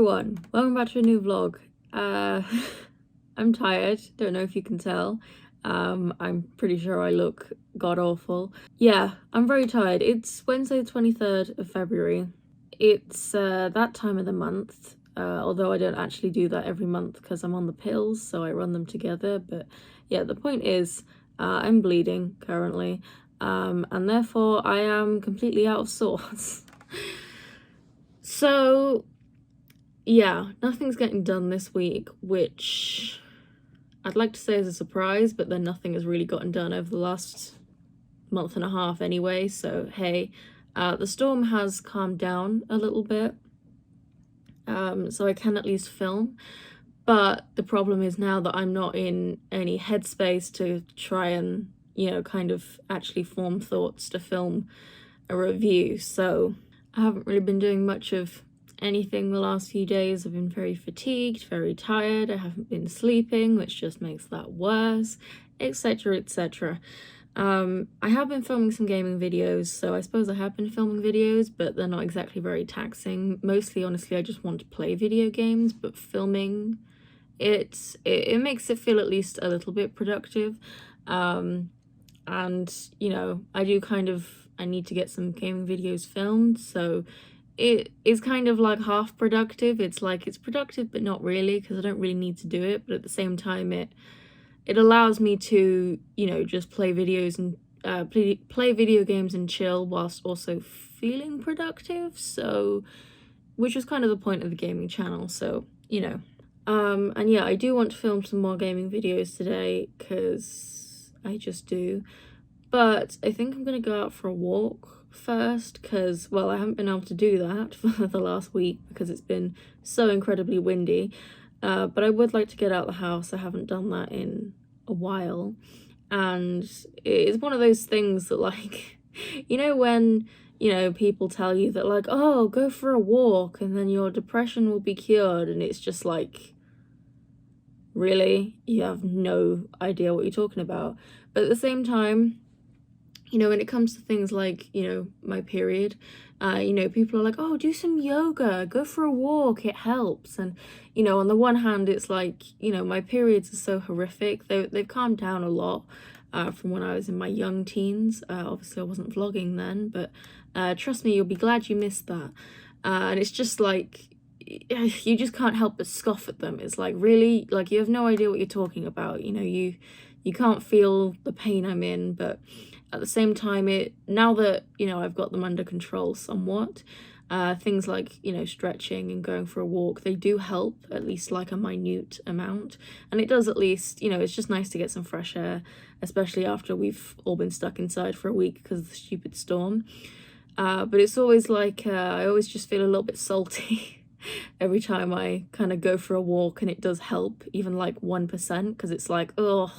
everyone, welcome back to a new vlog. I'm tired, don't know if you can tell. I'm pretty sure I look god-awful. Yeah, I'm very tired. It's Wednesday the 23rd of February. It's that time of the month, although I don't actually do that every month because I'm on the pills, so I run them together. But yeah, the point is, I'm bleeding currently, and therefore I am completely out of sorts. So yeah, nothing's getting done this week, which I'd like to say is a surprise, but then nothing has really gotten done over the last month and a half anyway, so hey. The storm has calmed down a little bit, so I can at least film, but the problem is now that I'm not in any headspace to try and, you know, kind of actually form thoughts to film a review, so I haven't really been doing much of anything the last few days. I've been very fatigued, very tired, I haven't been sleeping, which just makes that worse, etc, etc. I have been filming some gaming videos, so I suppose I have been filming videos, but they're not exactly very taxing. Mostly, honestly, I just want to play video games, but filming it makes it feel at least a little bit productive. And, you know, I need to get some gaming videos filmed, so it is kind of like half productive. It's like it's productive but not really, because I don't really need to do it, but at the same time it allows me to, you know, just play videos and play video games and chill whilst also feeling productive, so which is kind of the point of the gaming channel, so you know. And yeah, I do want to film some more gaming videos today because I just do, but I think I'm gonna go out for a walk first because, well, I haven't been able to do that for the last week because it's been so incredibly windy, but I would like to get out of the house. I haven't done that in a while, and it's one of those things that, like, you know, when, you know, people tell you that, like, oh, go for a walk and then your depression will be cured, and it's just like, really? You have no idea what you're talking about. But at the same time, you know, when it comes to things like, you know, my period, you know, people are like, oh, do some yoga, go for a walk, it helps. And, you know, on the one hand, it's like, you know, my periods are so horrific. They've calmed down a lot from when I was in my young teens. Obviously, I wasn't vlogging then, but trust me, you'll be glad you missed that. And it's just like, you just can't help but scoff at them. It's like, really? Like, you have no idea what you're talking about. You know, you can't feel the pain I'm in, but at the same time, now that, you know, I've got them under control somewhat, things like, you know, stretching and going for a walk, they do help, at least like a minute amount. And it does, at least, you know, it's just nice to get some fresh air, especially after we've all been stuck inside for a week because of the stupid storm. But it's always like, I always just feel a little bit salty every time I kind of go for a walk, and it does help, even like 1%, because it's like, oh,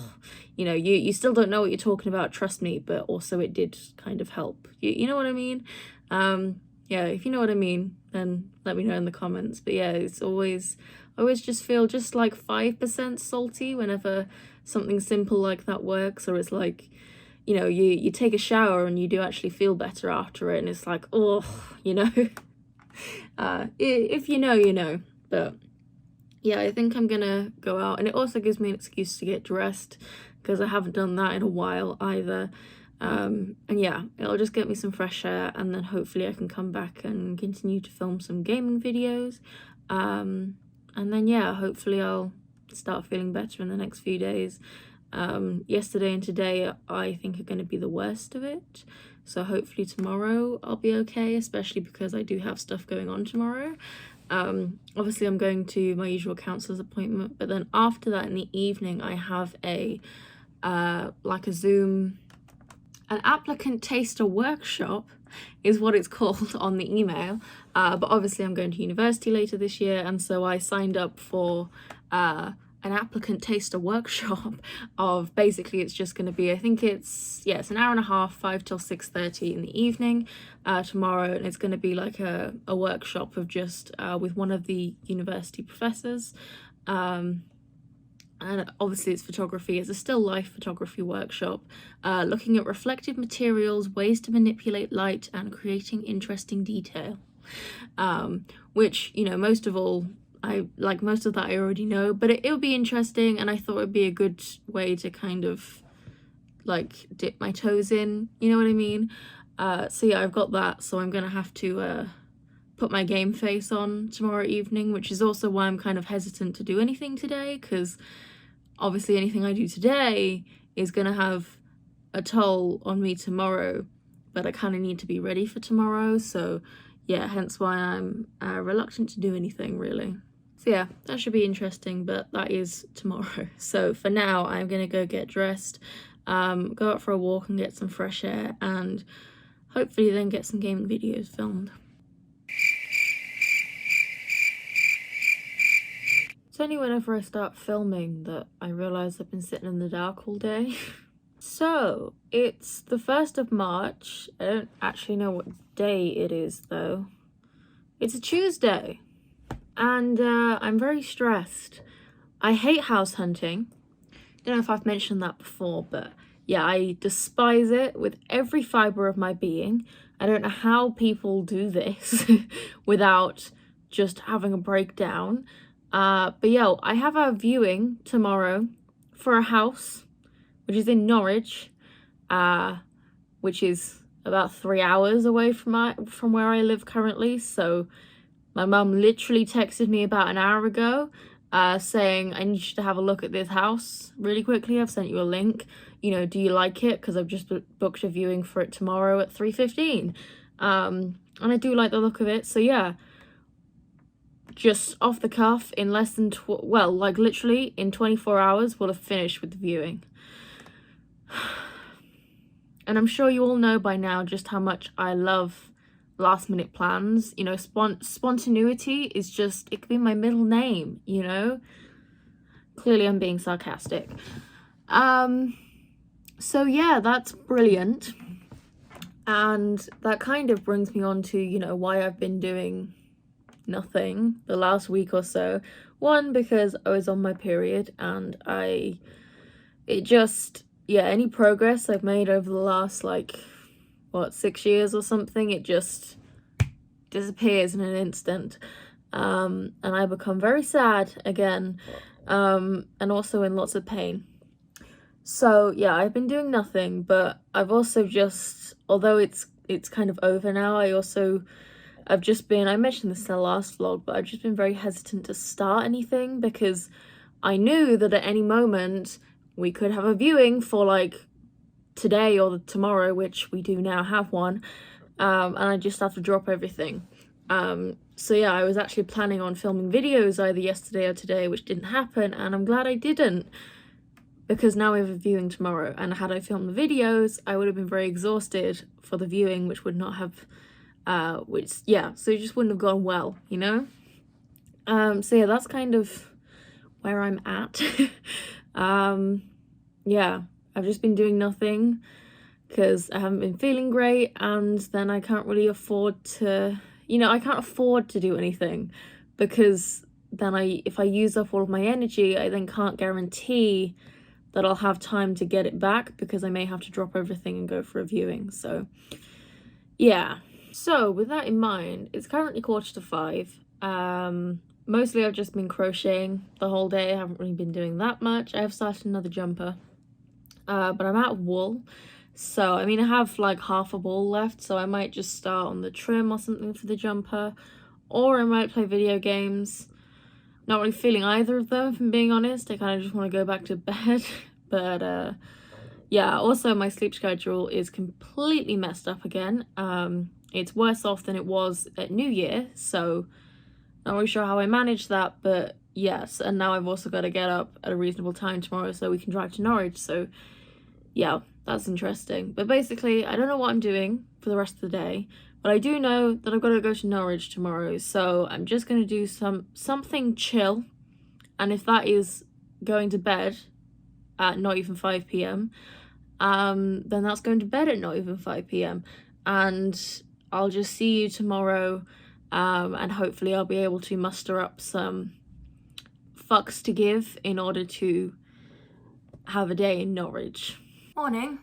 you know, you still don't know what you're talking about, trust me, but also it did kind of help. You know what I mean? Yeah, if you know what I mean, then let me know in the comments. But yeah, it's always, I always just feel just like 5% salty whenever something simple like that works, or it's like, you know, you take a shower and you do actually feel better after it, and it's like, oh, you know. If you know, you know. But yeah, I think I'm gonna go out, and it also gives me an excuse to get dressed because I haven't done that in a while either. And yeah, it'll just get me some fresh air, and then hopefully I can come back and continue to film some gaming videos, and then yeah, hopefully I'll start feeling better in the next few days. Yesterday and today I think are going to be the worst of it, so hopefully tomorrow I'll be okay, especially because I do have stuff going on tomorrow. Obviously I'm going to my usual counselor's appointment, but then after that in the evening I have a like a Zoom, an applicant taster workshop is what it's called on the email, but obviously I'm going to university later this year, and so I signed up for an applicant taster workshop of, basically it's just going to be, I think it's an hour and a half, 5 till 6:30 in the evening tomorrow, and it's going to be like a workshop of just with one of the university professors, and obviously it's photography. It's a still life photography workshop looking at reflective materials, ways to manipulate light, and creating interesting detail. which, you know, most of that I already know, but it'll be interesting, and I thought it'd be a good way to kind of like dip my toes in, you know what I mean? So yeah, I've got that, so I'm gonna have to put my game face on tomorrow evening, which is also why I'm kind of hesitant to do anything today, because obviously anything I do today is gonna have a toll on me tomorrow, but I kind of need to be ready for tomorrow, so yeah, hence why I'm reluctant to do anything really. So yeah, that should be interesting, but that is tomorrow. So for now, I'm gonna go get dressed, go out for a walk and get some fresh air, and hopefully then get some gaming videos filmed. It's only whenever I start filming that I realise I've been sitting in the dark all day. So, it's the 1st of March. I don't actually know what day it is though. It's a Tuesday. And I'm very stressed. I hate house hunting. Don't know if I've mentioned that before, but yeah, I despise it with every fibre of my being. I don't know how people do this without just having a breakdown. But yeah, I have a viewing tomorrow for a house, which is in Norwich, which is about 3 hours away from where I live currently. So my mum literally texted me about an hour ago, saying, I need you to have a look at this house really quickly. I've sent you a link. You know, do you like it? Because I've just booked a viewing for it tomorrow at 3:15. And I do like the look of it. So yeah, just off the cuff, in less than, like literally in 24 hours, we'll have finished with the viewing. And I'm sure you all know by now just how much I love last minute plans. You know, spontaneity is just, it could be my middle name, you know? Clearly I'm being sarcastic. So yeah, that's brilliant. And that kind of brings me on to, you know, why I've been doing nothing the last week or so. One, because I was on my period, and any progress I've made over the last, like, 6 years or something, it just disappears in an instant. And I become very sad again, and also in lots of pain. So yeah, I've been doing nothing, but I've also just, although it's kind of over now, I mentioned this in the last vlog, but I've just been very hesitant to start anything, because I knew that at any moment we could have a viewing for like today or tomorrow, which we do now have one, and I just have to drop everything. So yeah, I was actually planning on filming videos either yesterday or today, which didn't happen, and I'm glad I didn't, because now we have a viewing tomorrow, and had I filmed the videos, I would have been very exhausted for the viewing, which would not have, so it just wouldn't have gone well, you know? So yeah, that's kind of where I'm at. Yeah, I've just been doing nothing because I haven't been feeling great, and then I can't really afford to, I can't afford to do anything, because then if I use up all of my energy, I then can't guarantee that I'll have time to get it back, because I may have to drop everything and go for a viewing. So yeah. So with that in mind, it's currently 4:45. Mostly I've just been crocheting the whole day. I haven't really been doing that much. I have started another jumper, but I'm out of wool. So, I mean, I have like half a ball left, so I might just start on the trim or something for the jumper, or I might play video games. Not really feeling either of them, if I'm being honest. I kind of just want to go back to bed. But yeah, also my sleep schedule is completely messed up again. It's worse off than it was at New Year, so not really sure how I managed that, but yes. And now I've also got to get up at a reasonable time tomorrow so we can drive to Norwich, so yeah, that's interesting. But basically, I don't know what I'm doing for the rest of the day, but I do know that I've got to go to Norwich tomorrow, so I'm just going to do something chill, and if that is going to bed at not even 5 p.m, then that's going to bed at not even 5 p.m, and I'll just see you tomorrow, and hopefully I'll be able to muster up some fucks to give in order to have a day in Norwich. Morning.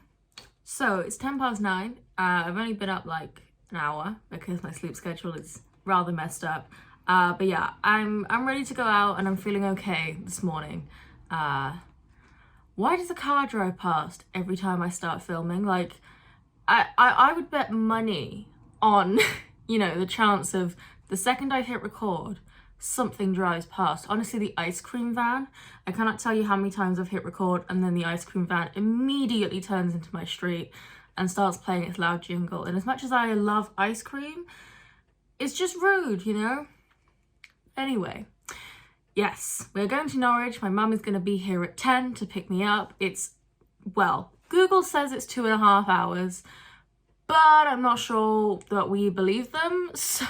So it's 9:10. I've only been up like an hour because my sleep schedule is rather messed up. But yeah, I'm ready to go out and I'm feeling okay this morning. Why does a car drive past every time I start filming? Like, I would bet money on, you know, the chance of the second I hit record, something drives past. Honestly, the ice cream van, I cannot tell you how many times I've hit record and then the ice cream van immediately turns into my street and starts playing its loud jingle. And as much as I love ice cream, it's just rude, you know? Anyway, yes, we're going to Norwich. My mum is going to be here at 10 to pick me up. It's, well, Google says it's 2.5 hours, but I'm not sure that we believe them. So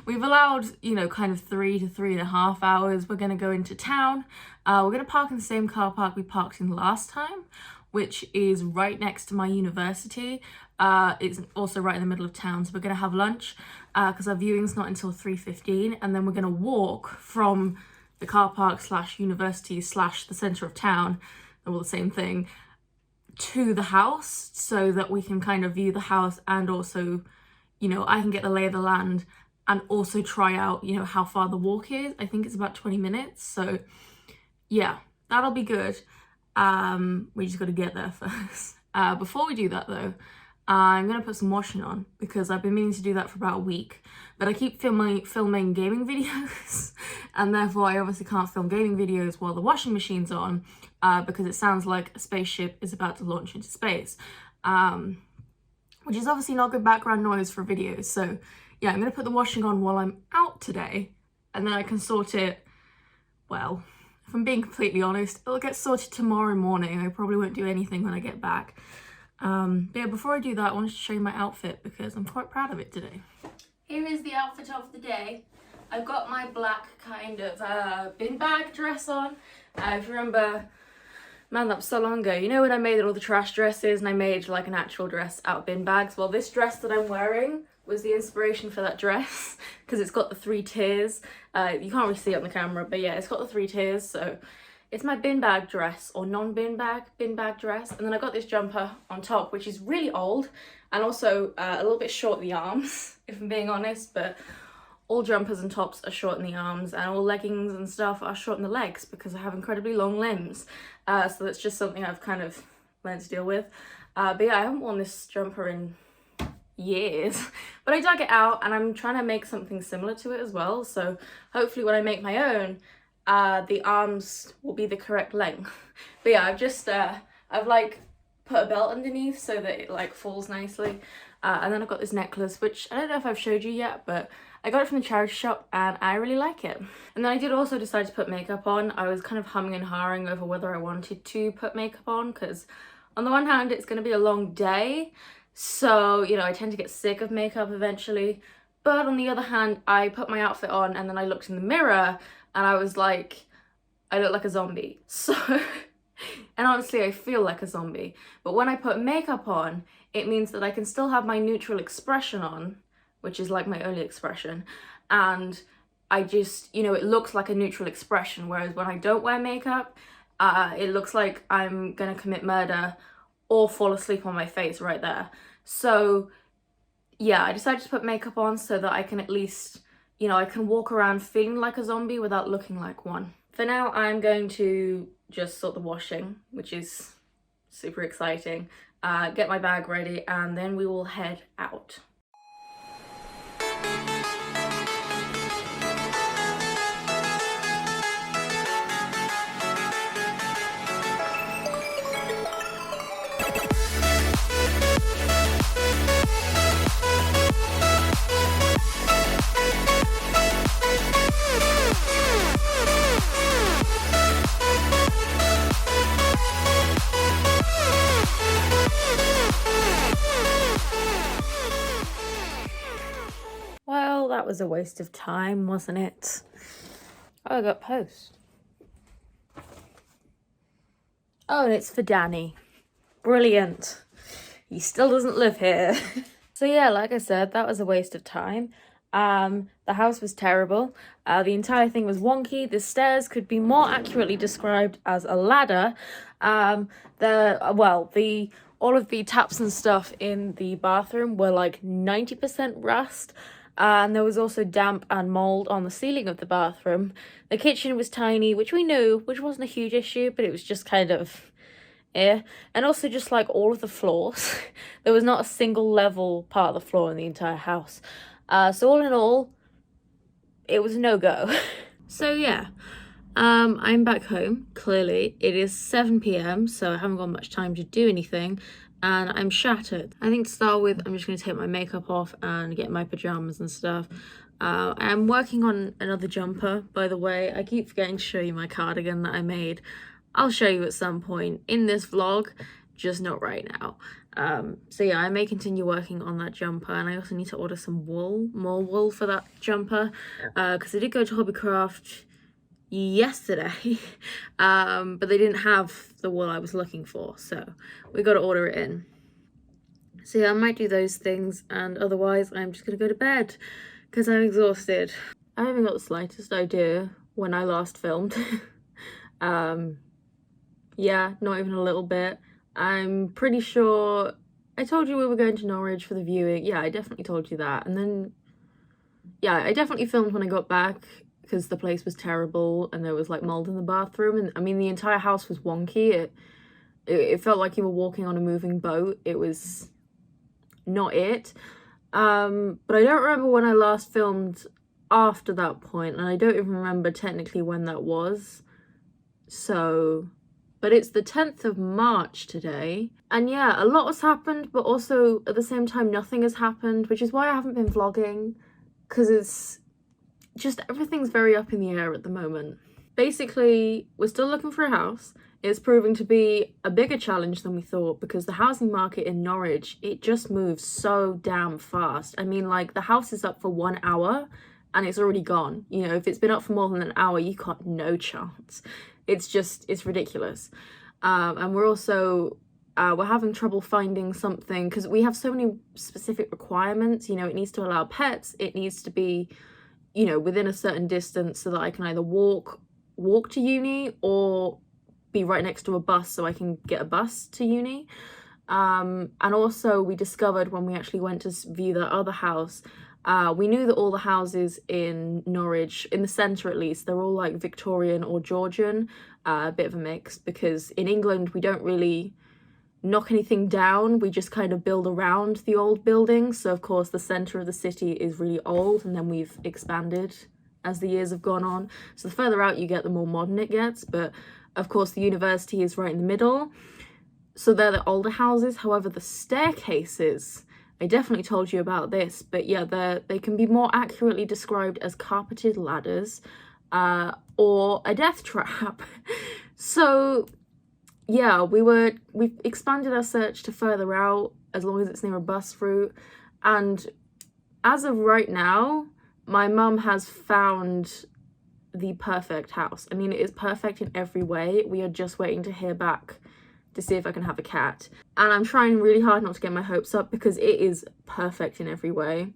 we've allowed, you know, kind of 3 to 3.5 hours. We're going to go into town. We're going to park in the same car park we parked in last time, which is right next to my university. It's also right in the middle of town. So we're going to have lunch because our viewing's not until 3:15. And then we're going to walk from the car park / university / the centre of town, all the same thing, to the house so that we can kind of view the house and also, you know, I can get the lay of the land and also try out, you know, how far the walk is. I think it's about 20 minutes. So yeah, that'll be good. We just got to get there first. Before we do that though, I'm gonna put some washing on because I've been meaning to do that for about a week, but I keep filming gaming videos and therefore I obviously can't film gaming videos while the washing machine's on because it sounds like a spaceship is about to launch into space, which is obviously not good background noise for videos. So yeah, I'm gonna put the washing on while I'm out today and then I can sort it, well, if I'm being completely honest, it'll get sorted tomorrow morning. I probably won't do anything when I get back. But yeah, before I do that, I wanted to show you my outfit because I'm quite proud of it today. Here is the outfit of the day. I've got my black kind of bin bag dress on. If you remember, man, that was so long ago. You know when I made all the trash dresses and I made like an actual dress out of bin bags? Well, this dress that I'm wearing was the inspiration for that dress because it's got the 3 tiers. You can't really see it on the camera, but yeah, it's got the 3 tiers. So it's my bin bag dress or non-bin bag dress. And then I got this jumper on top, which is really old and also a little bit short in the arms, if I'm being honest, but all jumpers and tops are short in the arms and all leggings and stuff are short in the legs because I have incredibly long limbs. So that's just something I've kind of learned to deal with. But yeah, I haven't worn this jumper in years, but I dug it out and I'm trying to make something similar to it as well. So hopefully when I make my own, the arms will be the correct length. But yeah, I've like put a belt underneath so that it like falls nicely. And then I've got this necklace, which I don't know if I've showed you yet, but I got it from the charity shop and I really like it. And then I did also decide to put makeup on. I was kind of humming and hawing over whether I wanted to put makeup on because on the one hand, it's going to be a long day. So, you know, I tend to get sick of makeup eventually. But on the other hand, I put my outfit on and then I looked in the mirror and I was like, I look like a zombie. So, and honestly, I feel like a zombie. But when I put makeup on, it means that I can still have my neutral expression on, which is like my only expression. And I just, you know, it looks like a neutral expression. Whereas when I don't wear makeup, it looks like I'm gonna commit murder or fall asleep on my face right there. So yeah, I decided to put makeup on so that I can at least, you know, I can walk around feeling like a zombie without looking like one. For now, I'm going to just sort the washing, which is super exciting, get my bag ready, and then we will head out. Well, that was a waste of time, wasn't it? Oh, I got post. Oh, and it's for Danny. Brilliant. He still doesn't live here. So yeah, like I said, that was a waste of time. The house was terrible. The entire thing was wonky. The stairs could be more accurately described as a ladder. All of the taps and stuff in the bathroom were like 90% rust. And there was also damp and mold on the ceiling of the bathroom. The kitchen was tiny, which we knew, which wasn't a huge issue, but it was just kind of and also just like all of the floors. There was not a single level part of the floor in the entire house. So all in all, it was a no-go. So yeah, I'm back home. Clearly it is 7 p.m, so I haven't got much time to do anything, and I'm shattered. I think to start with, I'm just going to take my makeup off and get my pajamas and stuff. I'm working on another jumper, by the way. I keep forgetting to show you my cardigan that I made. I'll show you at some point in this vlog, just not right now. So yeah, I may continue working on that jumper, and I also need to order some wool, more wool for that jumper, because I did go to Hobbycraft yesterday, but they didn't have the wool I was looking for, so we got to order it in. So yeah, I might do those things, and otherwise I'm just gonna go to bed because I'm exhausted. I haven't got the slightest idea when I last filmed. Yeah, not even a little bit. I'm pretty sure I told you we were going to Norwich for the viewing. Yeah, I definitely told you that. And then, yeah, I definitely filmed when I got back because the place was terrible and there was like mold in the bathroom. And I mean, the entire house was wonky. It felt like you were walking on a moving boat. It was not it. But I don't remember when I last filmed after that point, and I don't even remember technically when that was. So, but it's the 10th of March today, and yeah, a lot has happened, but also at the same time nothing has happened, which is why I haven't been vlogging, because it's just everything's very up in the air at the moment. Basically, we're still looking for a house. It's proving to be a bigger challenge than we thought, because the housing market in Norwich, it just moves so damn fast. I mean, like, the house is up for 1 hour and it's already gone. You know, if it's been up for more than an hour, you got no chance. It's ridiculous. And we're also, we're having trouble finding something, because we have so many specific requirements. You know, it needs to allow pets, it needs to be, you know, within a certain distance so that I can either walk to uni or be right next to a bus so I can get a bus to uni. And also we discovered when we actually went to view that other house, we knew that all the houses in Norwich, in the centre at least, they're all like Victorian or Georgian, a bit of a mix, because in England we don't really knock anything down, we just kind of build around the old buildings. So of course the centre of the city is really old, and then we've expanded as the years have gone on. So the further out you get, the more modern it gets, but of course the university is right in the middle. So they're the older houses. However, the staircases, I definitely told you about this, but yeah, they can be more accurately described as carpeted ladders, or a death trap. So yeah, we've expanded our search to further out, as long as it's near a bus route, and as of right now, my mum has found the perfect house. I mean, it is perfect in every way. We are just waiting to hear back to see if I can have a cat, and I'm trying really hard not to get my hopes up, because it is perfect in every way.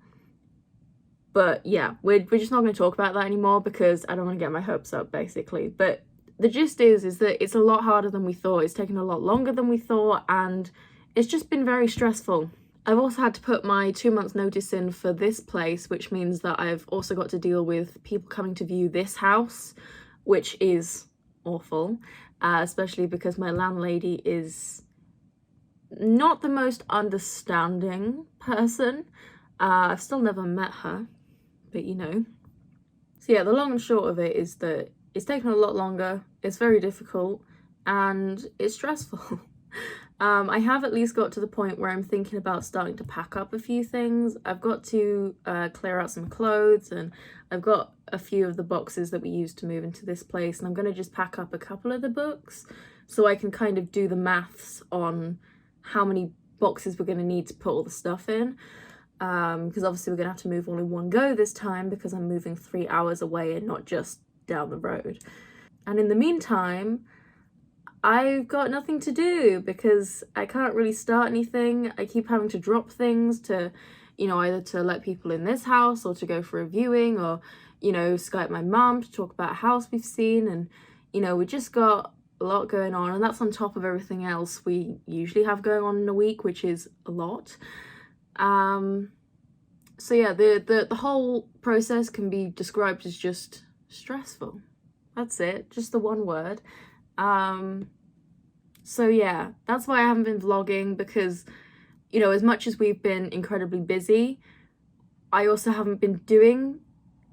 But yeah, we're just not going to talk about that anymore, because I don't want to get my hopes up, basically. But the gist is that it's a lot harder than we thought. It's taken a lot longer than we thought, and it's just been very stressful. I've also had to put my 2 months notice in for this place, which means that I've also got to deal with people coming to view this house, which is awful, especially because my landlady is not the most understanding person. I've still never met her, but you know. So yeah, the long and short of it is that it's taken a lot longer, it's very difficult, and it's stressful. I have at least got to the point where I'm thinking about starting to pack up a few things. I've got to clear out some clothes, and I've got a few of the boxes that we used to move into this place, and I'm going to just pack up a couple of the books so I can kind of do the maths on how many boxes we're going to need to put all the stuff in, because obviously we're going to have to move all in one go this time, because I'm moving 3 hours away and not just down the road. And in the meantime, I've got nothing to do, because I can't really start anything. I keep having to drop things to, you know, either to let people in this house or to go for a viewing, or, you know, Skype my mum to talk about a house we've seen. And, you know, we just got a lot going on, and that's on top of everything else we usually have going on in a week, which is a lot. So yeah, the whole process can be described as just stressful. That's it, just the one word. So yeah, that's why I haven't been vlogging, because, you know, as much as we've been incredibly busy, I also haven't been doing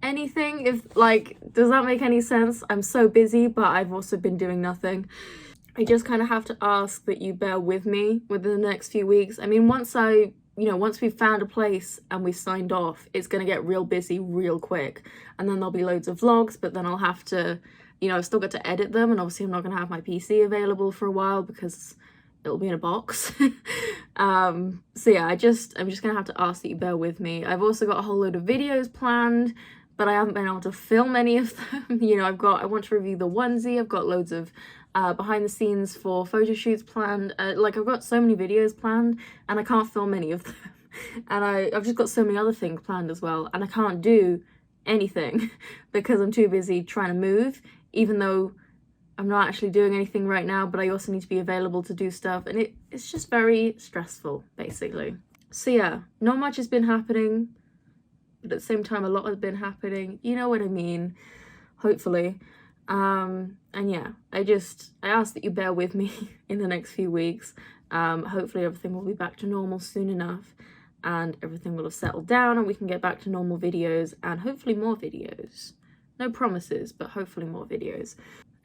anything. If, like, does that make any sense? I'm so busy, but I've also been doing nothing. I just kind of have to ask that you bear with me within the next few weeks. I mean, once we've found a place and we've signed off, it's going to get real busy real quick. And then there'll be loads of vlogs, but then I'll have to, you know, I've still got to edit them. And obviously I'm not going to have my PC available for a while because it'll be in a box. So yeah, I'm just going to have to ask that you bear with me. I've also got a whole load of videos planned, but I haven't been able to film any of them. You know, I want to review the onesie. I've got loads of behind the scenes for photo shoots planned. Like, I've got so many videos planned and I can't film any of them. And I've just got so many other things planned as well, and I can't do anything because I'm too busy trying to move, even though I'm not actually doing anything right now, but I also need to be available to do stuff, and it's just very stressful, basically. So yeah, not much has been happening, but at the same time a lot has been happening, you know what I mean, hopefully. And yeah, I ask that you bear with me in the next few weeks. Hopefully everything will be back to normal soon enough, and everything will have settled down and we can get back to normal videos, and hopefully more videos. No promises, but hopefully more videos.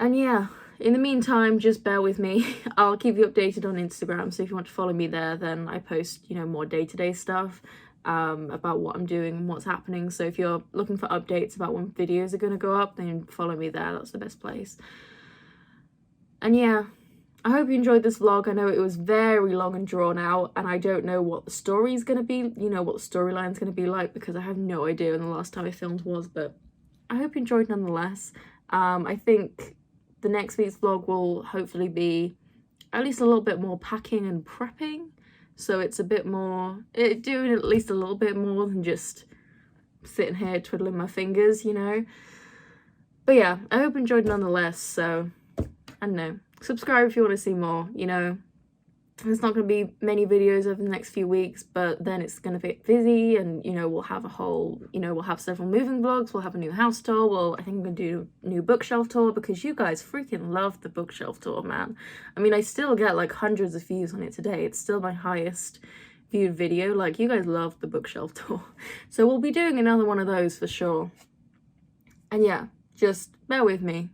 And yeah, in the meantime, just bear with me. I'll keep you updated on Instagram, so if you want to follow me there, then I post, you know, more day-to-day stuff about what I'm doing and what's happening. So if you're looking for updates about when videos are going to go up, then follow me there. That's the best place. And yeah, I hope you enjoyed this vlog. I know it was very long and drawn out, and I don't know what the story is going to be, you know, what the storyline's going to be like, because I have no idea when the last time I filmed was, but I hope you enjoyed nonetheless. I think the next week's vlog will hopefully be at least a little bit more packing and prepping. So it's a bit more, doing at least a little bit more than just sitting here twiddling my fingers, you know. But yeah, I hope you enjoyed nonetheless. So, I don't know, subscribe if you want to see more, you know. There's not going to be many videos over the next few weeks, but then it's going to be busy, and, you know, we'll have a whole, you know, we'll have several moving vlogs, we'll have a new house tour, well, I think I'm going to do a new bookshelf tour, because you guys freaking love the bookshelf tour, man. I mean, I still get, like, hundreds of views on it today. It's still my highest viewed video. Like, you guys love the bookshelf tour. So we'll be doing another one of those for sure. And yeah, just bear with me.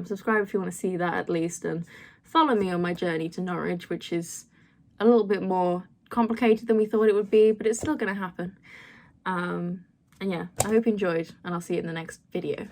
Subscribe if you want to see that at least, and follow me on my journey to Norwich, which is a little bit more complicated than we thought it would be, but it's still going to happen. And yeah, I hope you enjoyed, and I'll see you in the next video.